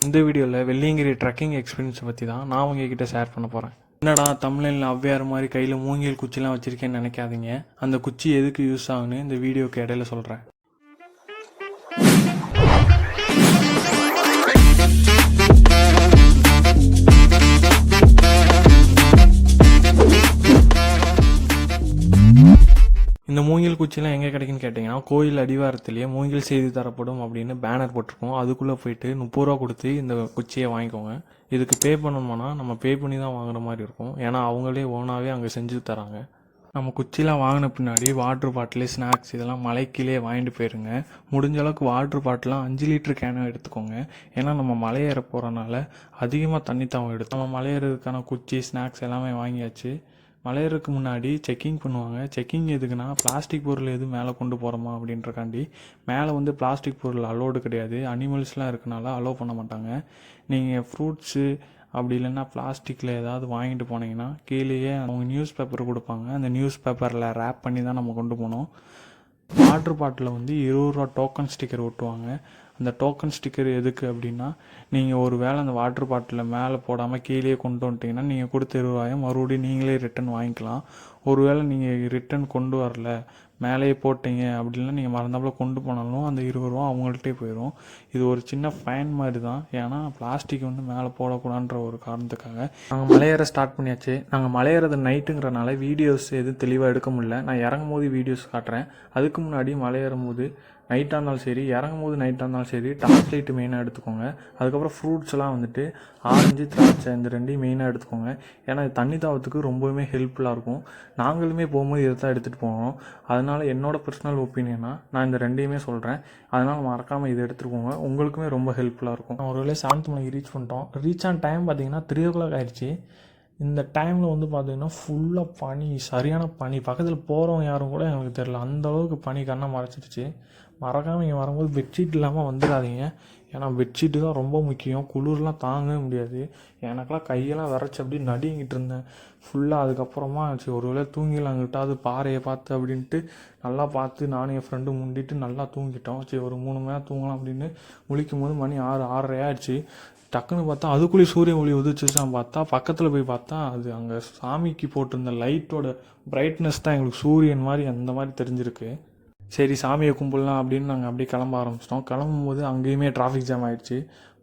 இந்த வீடியோவில் வெள்ளியங்கிரி ட்ரெக்கிங் எக்ஸ்பீரியன்ஸை பற்றி தான் நான் உங்ககிட்ட ஷேர் பண்ண போகிறேன். என்னடா தமிழ்நில ஔவையார் மாதிரி கையில் மூங்கில் குச்சிலாம் வச்சுருக்கேன்னு நினைக்காதீங்க. அந்த குச்சி எதுக்கு யூஸ் ஆகுன்னு இந்த வீடியோக்கு இடையில சொல்கிறேன். இந்த மூங்கில் குச்சிலாம் எங்கே கிடைக்குன்னு கேட்டிங்கன்னா, கோயில் அடிவாரத்துலேயே மூங்கில் செய்து தரப்படும் அப்படின்னு பேனர் போட்டிருக்கோம். அதுக்குள்ளே போயிட்டு 30 ரூபா கொடுத்து இந்த குச்சியை வாங்கிக்கோங்க. இதுக்கு பே பண்ணணும்னா நம்ம பே பண்ணி தான் வாங்குற மாதிரி இருக்கும். ஏன்னா அவங்களே ஓனாகவே அங்கே செஞ்சு தராங்க. நம்ம குச்சிலாம் வாங்கின பின்னாடி வாட்ரு பாட்டிலு, ஸ்நாக்ஸ் இதெல்லாம் மலைக்கீழே வாங்கிட்டு போயிருங்க. முடிஞ்ச அளவுக்கு வாட்ரு பாட்டிலாம் 5 லிட்டர் கேனாக எடுத்துக்கோங்க. ஏன்னா நம்ம மலையேற போகிறனால அதிகமாக தண்ணி தாவம் எடுத்து நம்ம மலையேறதுக்கான குச்சி, ஸ்நாக்ஸ் எல்லாமே வாங்கியாச்சு. மலையேறதுக்கு முன்னாடி செக்கிங் பண்ணுவாங்க. செக்கிங் எதுக்குன்னா, பிளாஸ்டிக் பொருள் எதுவும் மேலே கொண்டு போகிறோமா அப்படின்றக்காண்டி. மேலே வந்து பிளாஸ்டிக் பொருள் அலோடு கிடையாது. அனிமல்ஸ்லாம் இருக்கனால அலோவ் பண்ண மாட்டாங்க. நீங்கள் ஃப்ரூட்ஸு அப்படி இல்லைன்னா பிளாஸ்டிக்கில் ஏதாவது வாங்கிட்டு போனீங்கன்னா கீழேயே அவங்க நியூஸ் பேப்பர் கொடுப்பாங்க. அந்த நியூஸ் பேப்பரில் ரேப் பண்ணி தான் நம்ம கொண்டு போனோம். வாட்ரு பாட்டிலில் வந்து 20 ரூபா டோக்கன் ஸ்டிக்கர் ஒட்டுவாங்க. அந்த டோக்கன் ஸ்டிக்கர் எதுக்கு அப்படின்னா, நீங்கள் ஒரு வேளை அந்த வாட்ரு பாட்டிலில் மேலே போடாமல் கீழே கொண்டு வந்துட்டிங்கன்னா நீங்கள் கொடுத்த 20 ரூபாயை மறுபடியும் நீங்களே ரிட்டன் வாங்கிக்கலாம். ஒரு வேளை நீங்கள் ரிட்டன் கொண்டு வரல, மேலேயே போட்டீங்க அப்படின்னா நீங்கள் மறந்தாப்புல கொண்டு போனாலும் அந்த 20 ரூபா அவங்கள்ட்டே போயிடும். இது ஒரு சின்ன ஃபைன் மாதிரி தான். ஏன்னா பிளாஸ்டிக் வந்து மேலே போடக்கூடாதுன்ற ஒரு காரணத்துக்காக. நாங்கள் மலையேற ஸ்டார்ட் பண்ணியாச்சு. நாங்கள் மலையேறது நைட்டுங்கிறனால வீடியோஸ் எதுவும் தெளிவாக எடுக்க முடியல. நான் இறங்கும் போது வீடியோஸ் காட்டுறேன். அதுக்கு முன்னாடி மலையேறும் போது நைட்டாக இருந்தாலும் சரி, இறங்கும் போது நைட்டாக இருந்தாலும் சரி, டார்ச் லைட்டு மெயினாக எடுத்துக்கோங்க. அதுக்கப்புறம் ஃப்ரூட்ஸ்லாம் வந்துட்டு ஆரஞ்சு, திராட்சை இந்த ரெண்டையும் மெயினாக எடுத்துக்கோங்க. ஏன்னா இது தண்ணி தாவத்துக்கு ரொம்பவுமே ஹெல்ப்ஃபுல்லாக இருக்கும். நாங்களுமே போகும்போது இதை தான் எடுத்துகிட்டு போவோம். அதனால் என்னோடய பர்சனல் ஒப்பீனியனாக நான் இந்த ரெண்டையுமே சொல்கிறேன். அதனால் மறக்காமல் இதை எடுத்துகிட்டு போங்க. உங்களுக்குமே ரொம்ப ஹெல்ப்ஃபுல்லாக இருக்கும். ஒரு வேளை 7th மணிக்கு ரீச் பண்ணிட்டோம். ரீச் ஆன டைம் பார்த்திங்கன்னா 3 o'clock ஆயிடுச்சு. இந்த டைமில் வந்து பார்த்திங்கன்னா ஃபுல்லாக பனி, சரியான பனி. பக்கத்தில் போகிறவங்க யாரும் கூட எங்களுக்கு தெரில. அந்தளவுக்கு பனி கண்ணை மறைச்சிடுச்சு. மறக்காமல் இங்கே வரும்போது பெட்ஷீட் இல்லாமல் வந்துடாதீங்க. ஏன்னா பெட்ஷீட்டு தான் ரொம்ப முக்கியம். குளிர்லாம் தாங்கவே முடியாது. எனக்கெல்லாம் கையெல்லாம் விரைச்சி அப்படியே நடுங்கிட்டு இருந்தேன் ஃபுல்லாக. அதுக்கப்புறமா சரி ஒரு வேளை தூங்கிடலாங்கிட்ட அது பாறையை பார்த்து அப்படின்ட்டு நல்லா பார்த்து நானும் என் ஃப்ரெண்டு முண்டிட்டு நல்லா தூங்கிட்டோம். சரி ஒரு 3 மணி நேரம் தூங்கலாம் அப்படின்னு முழிக்கும் போது மணி 6, 6:30 ஆயிடுச்சு. டக்குன்னு பார்த்தா அதுக்குள்ளேயே சூரியன் ஒளி உதிச்சுதான் பார்த்தா, பக்கத்தில் போய் பார்த்தா அது அங்கே சாமிக்கு போட்டிருந்த லைட்டோட பிரைட்னஸ் தான் எங்களுக்கு சூரியன் மாதிரி அந்த மாதிரி தெரிஞ்சிருக்கு. சரி சாமியை கும்பிடலாம் அப்படின்னு நாங்கள் அப்படியே கிளம்ப ஆரம்பிச்சிட்டோம். கிளம்பும்போது அங்கேயுமே டிராஃபிக் ஜாம் ஆகிடுச்சு.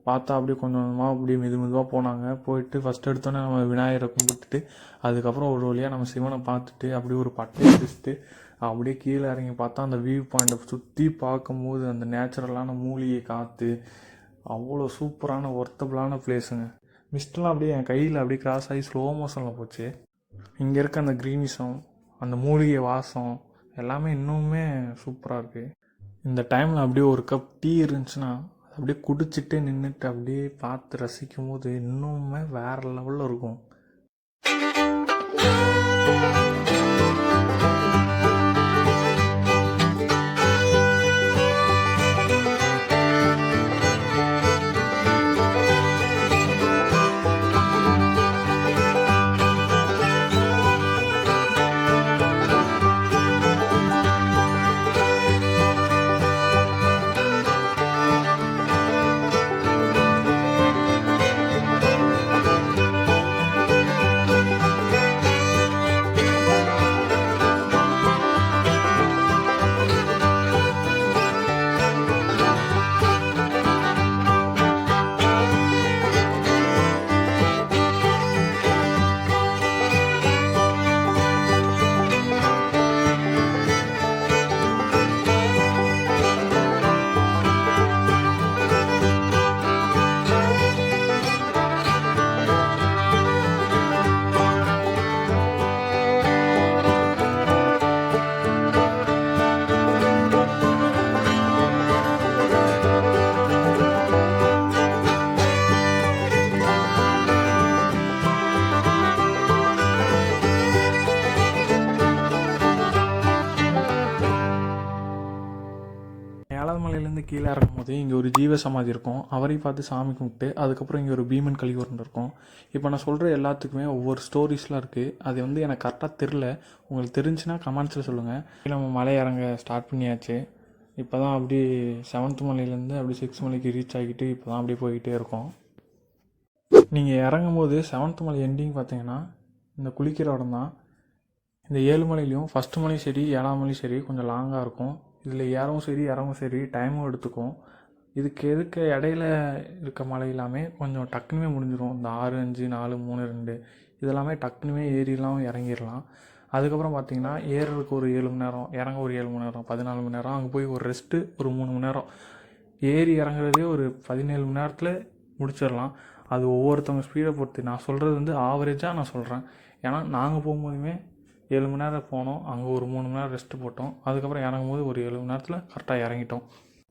பார்த்தா அப்படியே கொஞ்சம் கொஞ்சமாக அப்படியே மெதுவாக போனாங்க. போயிட்டு ஃபஸ்ட் எடுத்தோன்னே நம்ம விநாயகரை கும்பிட்டுட்டு அதுக்கப்புறம் ஒரு வழியாக நம்ம சிவனை பார்த்துட்டு அப்படியே ஒரு பட்டையை பிடிச்சிட்டு அப்படியே கீழே இறங்கி பார்த்தா அந்த வியூ பாயிண்ட்டை சுற்றி பார்க்கும்போது அந்த நேச்சுரலான மூலிகை காற்று அவ்வளோ சூப்பரான ஒர்த்தபுளான பிளேஸுங்க. மிஸ்டெல்லாம் அப்படியே என் கையில் அப்படியே கிராஸ் ஆகி ஸ்லோ மோஷனில் போச்சு. இங்கே இருக்க அந்த க்ரீனிஷம், அந்த மூலிகை வாசம் எல்லாமே இன்னுமே சூப்பராக இருக்குது. இந்த டைமில் அப்படியே ஒரு கப் டீ இருந்துச்சுன்னா அப்படியே குடிச்சிட்டு நின்றுட்டு அப்படியே பார்த்து ரசிக்கும் போது இன்னுமே வேறு லெவலில் இருக்கும். மலையிலேருந்து கீழே இறங்கும் போது இங்கே ஒரு ஜீவ சமாதி இருக்கும். அவரை பார்த்து சாமி கும்பிட்டு அதுக்கப்புறம் இங்கே ஒரு பீமன் கலிவரண்டு இருக்கும். இப்போ நான் சொல்கிற எல்லாத்துக்குமே ஒவ்வொரு ஸ்டோரிஸ்லாம் இருக்குது. அது வந்து எனக்கு கரெக்டாக தெரில. உங்களுக்கு தெரிஞ்சுன்னா கமெண்ட்ஸில் சொல்லுங்கள். நம்ம மலை இறங்க ஸ்டார்ட் பண்ணியாச்சு. இப்போ தான் அப்படி 7th மலையிலேருந்து அப்படி 6 மலைக்கு ரீச் ஆகிட்டு இப்போ தான் அப்படியே போய்கிட்டே இருக்கோம். நீங்கள் இறங்கும் போது 7th மலை எண்டிங் பார்த்தீங்கன்னா இந்த குளிக்கிற இடம் தான். இந்த 7 மலையிலையும் ஃபஸ்ட்டு மலையும் சரி 7ஆம் மலையும் சரி கொஞ்சம் லாங்காக இருக்கும். இதில் ஏறவும் சரி இறங்கவும் சரி டைமும் எடுத்துக்கும். எதுக்கு இடையில இருக்க மலை எல்லாமே கொஞ்சம் டக்குனுமே முடிஞ்சிடும். இந்த 6, 5, 4, 3, 2 இதெல்லாமே டக்குனுமே ஏறிடலாம் இறங்கிடலாம். அதுக்கப்புறம் பார்த்தீங்கன்னா ஏறுறதுக்கு ஒரு 7 மணி நேரம், இறங்க ஒரு 7 மணி நேரம், 14 மணி நேரம், அங்கே போய் ஒரு ரெஸ்ட்டு ஒரு 3 மணி நேரம், ஏறி இறங்குறதே ஒரு 17 மணி நேரத்தில் முடிச்சிடலாம். அது ஒவ்வொருத்தவங்க ஸ்பீடை பொறுத்து. நான் சொல்கிறது வந்து ஆவரேஜாக நான் சொல்கிறேன். ஏன்னா நாங்கள் போகும்போதுமே 7 மணி நேரம் போனோம், அங்கே ஒரு 3 மணி நேரம் ரெஸ்ட்டு போட்டோம். அதுக்கப்புறம் இறங்கும்போது ஒரு 7 மணி நேரத்தில் கரெக்டாக இறங்கிட்டோம்.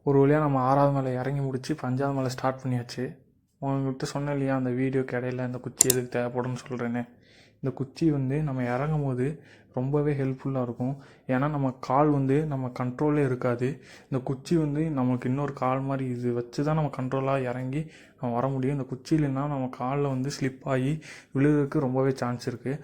ஒரு வழியாக நம்ம 6வது மலை இறங்கி முடித்து 5வது மலை ஸ்டார்ட் பண்ணியாச்சு. உங்கள்கிட்ட சொன்னேன் இல்லையா அந்த வீடியோக்கு இடையில இந்த குச்சி எதுக்கு தேவைப்படும்னு சொல்கிறேன்னு. இந்த குச்சி வந்து நம்ம இறங்கும் போது ரொம்பவே ஹெல்ப்ஃபுல்லாக இருக்கும். ஏன்னா நம்ம கால் வந்து நம்ம கண்ட்ரோலே இருக்காது. இந்த குச்சி வந்து நமக்கு இன்னொரு கால் மாதிரி இது வச்சு தான் நம்ம கண்ட்ரோலாக இறங்கி நம்ம வர முடியும். இந்த குச்சி இல்லைன்னா நம்ம காலில் வந்து ஸ்லிப் ஆகி விழுகிறதுக்கு ரொம்பவே சான்ஸ் இருக்குது.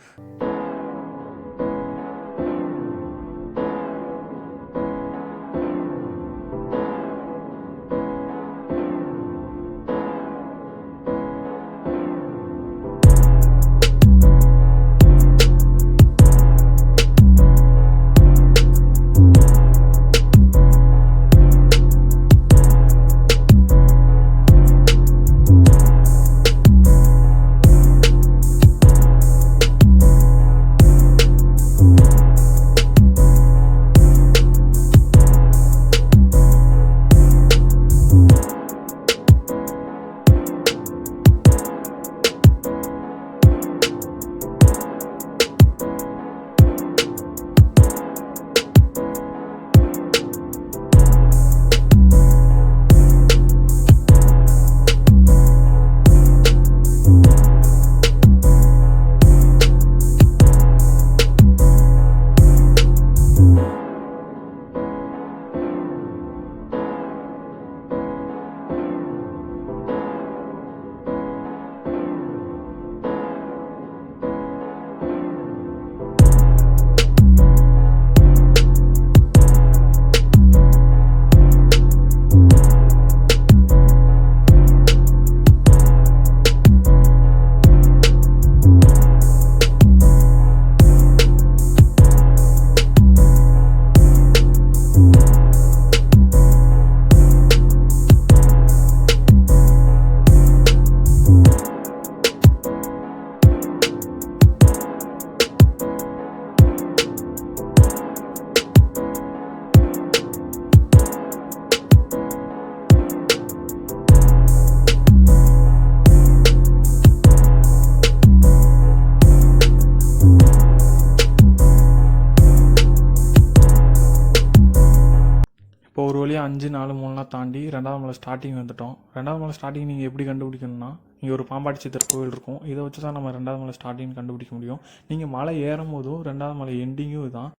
இப்போ ஒரு வழியாக 5, 4, 3லாம் தாண்டி 2வது மலை ஸ்டார்டிங் வந்துட்டோம். 2வது மலை ஸ்டார்டிங் நீங்கள் எப்படி கண்டுபிடிக்கணும்னா, இங்கே ஒரு பாம்பாட்டி சித்தர் கோவில் இருக்கும். இதை வச்சு தான் நம்ம 2வது மலை ஸ்டார்டிங் கண்டுபிடிக்க முடியும். நீங்கள் மலை ஏறும் போதும் 2வது மலை எண்டிங்கும் இதுதான்.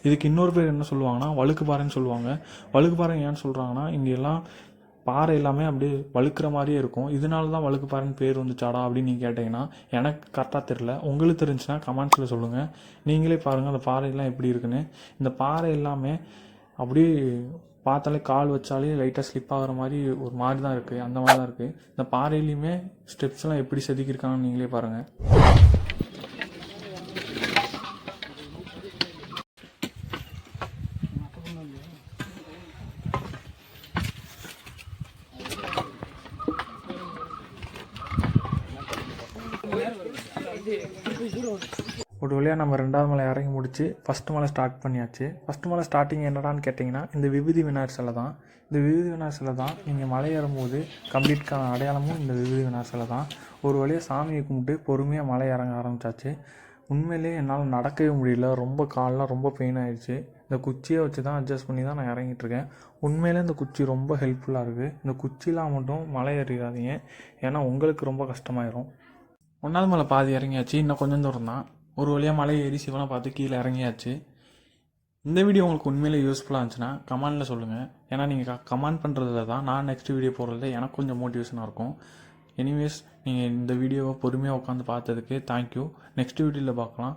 இதுக்கு இன்னொரு பேர் என்ன சொல்லுவாங்கன்னா வழுக்கு பாறைன்னு சொல்லுவாங்க. வழுக்கு பாறை ஏன்னு சொல்கிறாங்கன்னா இங்கே எல்லாம் பாறை எல்லாமே அப்படியே வழுக்கிற மாதிரியே இருக்கும். இதனால தான் வழுக்கு பாறைன்னு பேர் வந்துச்சாடா அப்படின்னு நீங்கள் கேட்டிங்கன்னா எனக்கு கரெக்டாக தெரில. உங்களுக்கு தெரிஞ்சுன்னா கமெண்ட்ஸில் சொல்லுங்கள். நீங்களே பாருங்கள் அந்த பாறையெல்லாம் எப்படி இருக்குன்னு. இந்த பாறை எல்லாமே அப்படியே பார்த்தாலே கால் வச்சாலே லைட்டாக ஸ்லிப் ஆகிற மாதிரி ஒரு மாதிரி தான் இருக்குது. அந்த மாதிரி தான் இருக்குது. இந்த பாறையிலையுமே ஸ்டெப்ஸ்லாம் எப்படி செதுக்கியிருக்காங்கன்னு நீங்களே பாருங்கள். ஒரு வழியாக நம்ம 2வது மலை இறங்கி முடித்து ஃபஸ்ட்டு மலை ஸ்டார்ட் பண்ணியாச்சு. ஃபஸ்ட்டு மலை ஸ்டார்டிங் என்னடான்னு கேட்டிங்கன்னா இந்த விபூதி விநாயகர் சிலை தான். இந்த விபூதி விநாயகர் சிலை தான் நீங்கள் மலை ஏறும்போது கம்ப்ளீட்கான அடையாளமும் இந்த விபூதி விநாயகர் சிலை தான். ஒரு வழியாக சாமியை கும்பிட்டு பொறுமையாக மலை இறங்க ஆரம்பித்தாச்சு. உண்மையிலே என்னால் நடக்கவே முடியல. ரொம்ப காலெலாம் ரொம்ப பெயின் ஆகிடுச்சு. இந்த குச்சியை வச்சு தான் அட்ஜஸ்ட் பண்ணி தான் நான் இறங்கிட்டுருக்கேன். உண்மையிலே இந்த குச்சி ரொம்ப ஹெல்ப்ஃபுல்லாக இருக்குது. இந்த குச்சிலாம் மட்டும் மலை ஏறிடாதீங்க, ஏன்னா உங்களுக்கு ரொம்ப கஷ்டமாயிரும். 1வது மலை பாதி இறங்கியாச்சு, இன்னும் கொஞ்சம் தூரம் தான். ஒரு வழியாக மலை ஏறி சிவனை பார்த்து கீழே இறங்கியாச்சு. இந்த வீடியோ உங்களுக்கு உண்மையிலே யூஸ்ஃபுல்லாக இருந்துச்சுன்னா கமெண்டில் சொல்லுங்கள். ஏன்னா நீங்கள் கமெண்ட் பண்ணுறதுல தான் நான் நெக்ஸ்ட் வீடியோ போடுறது எனக்கு கொஞ்சம் மோட்டிவேஷனாக இருக்கும். எனிவேஸ் நீங்கள் இந்த வீடியோவை பொறுமையாக உட்காந்து பார்த்ததுக்கு தேங்க்யூ. நெக்ஸ்ட் வீடியோவில் பார்க்கலாம்.